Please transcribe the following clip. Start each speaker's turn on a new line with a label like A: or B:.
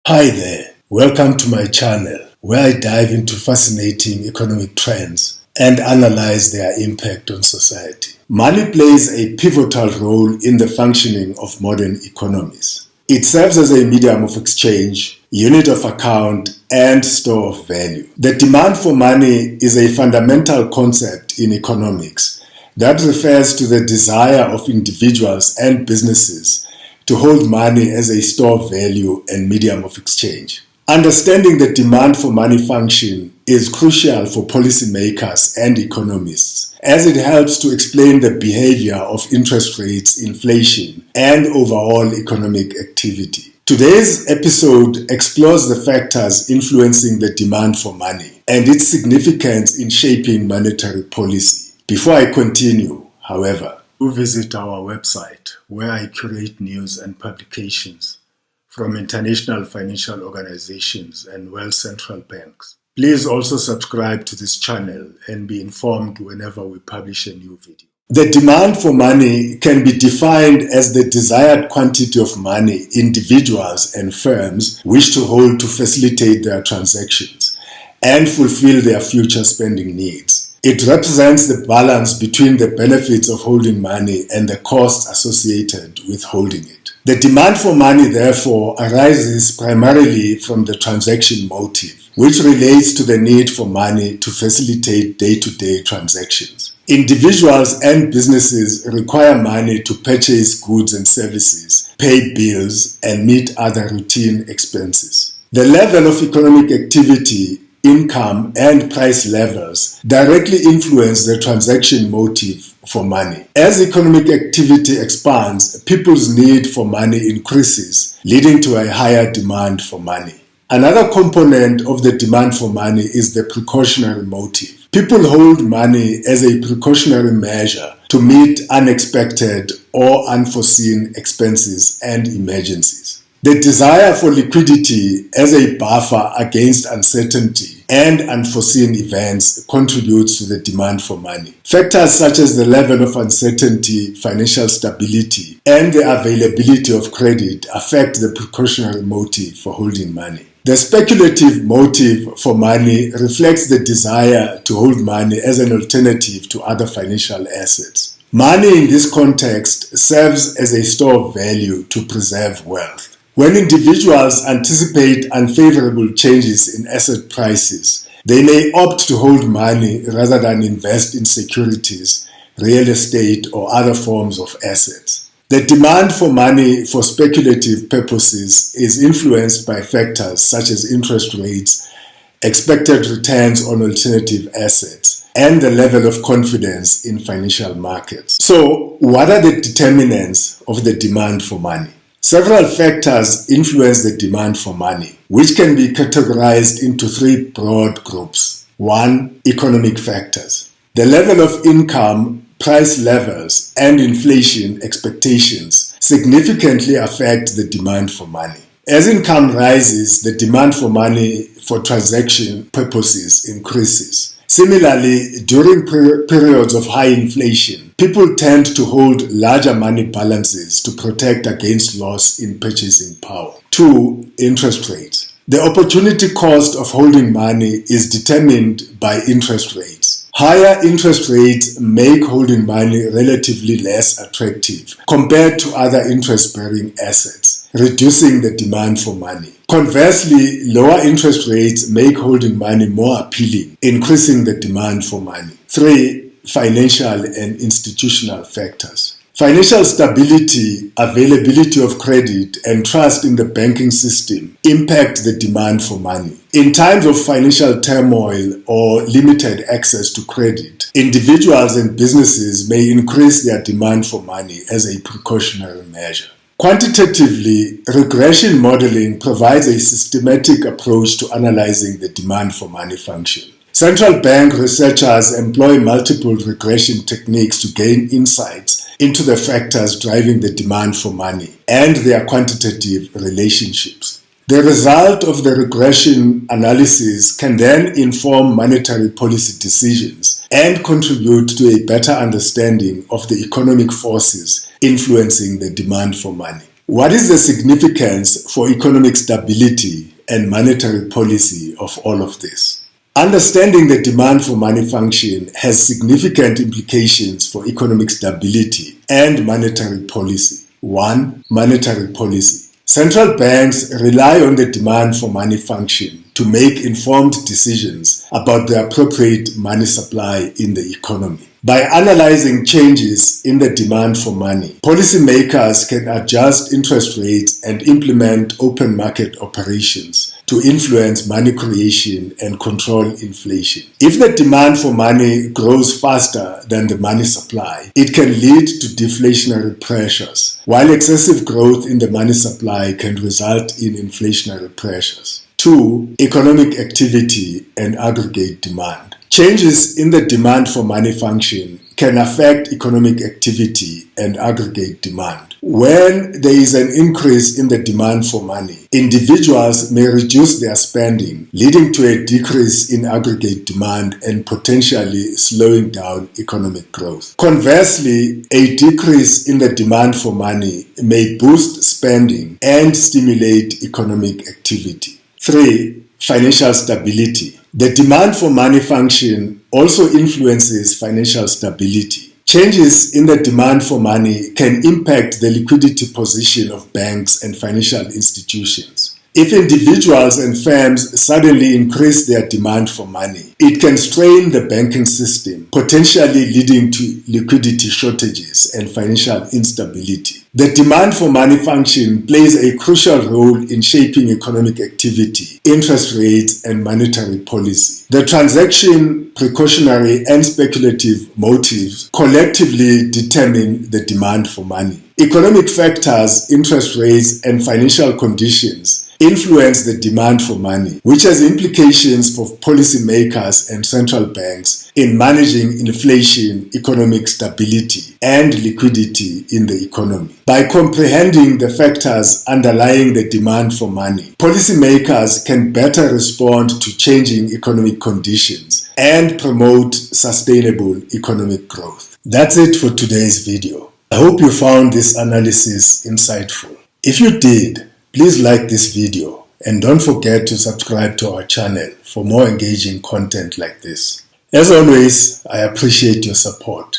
A: Hi there, welcome to my channel where I dive into fascinating economic trends and analyze their impact on society. Money plays a pivotal role in the functioning of modern economies. It serves as a medium of exchange, unit of account, and store of value. The demand for money is a fundamental concept in economics that refers to the desire of individuals and businesses to hold money as a store of value and medium of exchange. Understanding the demand for money function is crucial for policymakers and economists, as it helps to explain the behavior of interest rates, inflation, and overall economic activity. Today's episode explores the factors influencing the demand for money and its significance in shaping monetary policy. Before I continue, however, do visit our website where I curate news and publications from international financial organizations and world central banks. Please also subscribe to this channel and be informed whenever we publish a new video. The demand for money can be defined as the desired quantity of money individuals and firms wish to hold to facilitate their transactions and fulfill their future spending needs. It represents the balance between the benefits of holding money and the costs associated with holding it. The demand for money, therefore, arises primarily from the transaction motive, which relates to the need for money to facilitate day-to-day transactions. Individuals and businesses require money to purchase goods and services, pay bills, and meet other routine expenses. The level of economic activity, income, and price levels directly influence the transaction motive for money. As economic activity expands, people's need for money increases, leading to a higher demand for money. Another component of the demand for money is the precautionary motive. People hold money as a precautionary measure to meet unexpected or unforeseen expenses and emergencies. The desire for liquidity as a buffer against uncertainty and unforeseen events contributes to the demand for money. Factors such as the level of uncertainty, financial stability, and the availability of credit affect the precautionary motive for holding money. The speculative motive for money reflects the desire to hold money as an alternative to other financial assets. Money in this context serves as a store of value to preserve wealth. When individuals anticipate unfavorable changes in asset prices, they may opt to hold money rather than invest in securities, real estate, or other forms of assets. The demand for money for speculative purposes is influenced by factors such as interest rates, expected returns on alternative assets, and the level of confidence in financial markets. So, what are the determinants of the demand for money? Several factors influence the demand for money, which can be categorized into three broad groups. 1. Economic factors. The level of income, price levels, and inflation expectations significantly affect the demand for money. As income rises, the demand for money for transaction purposes increases. Similarly, during periods of high inflation, people tend to hold larger money balances to protect against loss in purchasing power. 2. Interest rates. The opportunity cost of holding money is determined by interest rates. Higher interest rates make holding money relatively less attractive compared to other interest-bearing assets, reducing the demand for money. Conversely, lower interest rates make holding money more appealing, increasing the demand for money. 3. Financial and institutional factors. Financial stability, availability of credit, and trust in the banking system impact the demand for money. In times of financial turmoil or limited access to credit, individuals and businesses may increase their demand for money as a precautionary measure. Quantitatively, regression modeling provides a systematic approach to analyzing the demand for money function. Central bank researchers employ multiple regression techniques to gain insights into the factors driving the demand for money and their quantitative relationships. The result of the regression analysis can then inform monetary policy decisions and contribute to a better understanding of the economic forces influencing the demand for money. What is the significance for economic stability and monetary policy of all of this? Understanding the demand for money function has significant implications for economic stability and monetary policy. 1. Monetary policy. Central banks rely on the demand for money function to make informed decisions about the appropriate money supply in the economy. By analyzing changes in the demand for money, policymakers can adjust interest rates and implement open market operations to influence money creation and control inflation. If the demand for money grows faster than the money supply, it can lead to deflationary pressures, while excessive growth in the money supply can result in inflationary pressures. 2. Economic activity and aggregate demand. Changes in the demand for money function can affect economic activity and aggregate demand. When there is an increase in the demand for money, individuals may reduce their spending, leading to a decrease in aggregate demand and potentially slowing down economic growth. Conversely, a decrease in the demand for money may boost spending and stimulate economic activity. 3. Financial stability. The demand for money function also influences financial stability. Changes in the demand for money can impact the liquidity position of banks and financial institutions. If individuals and firms suddenly increase their demand for money, it can strain the banking system, potentially leading to liquidity shortages and financial instability. The demand for money function plays a crucial role in shaping economic activity, interest rates, and monetary policy. The transaction, precautionary, and speculative motives collectively determine the demand for money. Economic factors, interest rates, and financial conditions influence the demand for money, which has implications for policymakers and central banks in managing inflation, economic stability, and liquidity in the economy. By comprehending the factors underlying the demand for money, policymakers can better respond to changing economic conditions and promote sustainable economic growth. That's it for today's video. I hope you found this analysis insightful. If you did, please like this video and don't forget to subscribe to our channel for more engaging content like this. As always, I appreciate your support.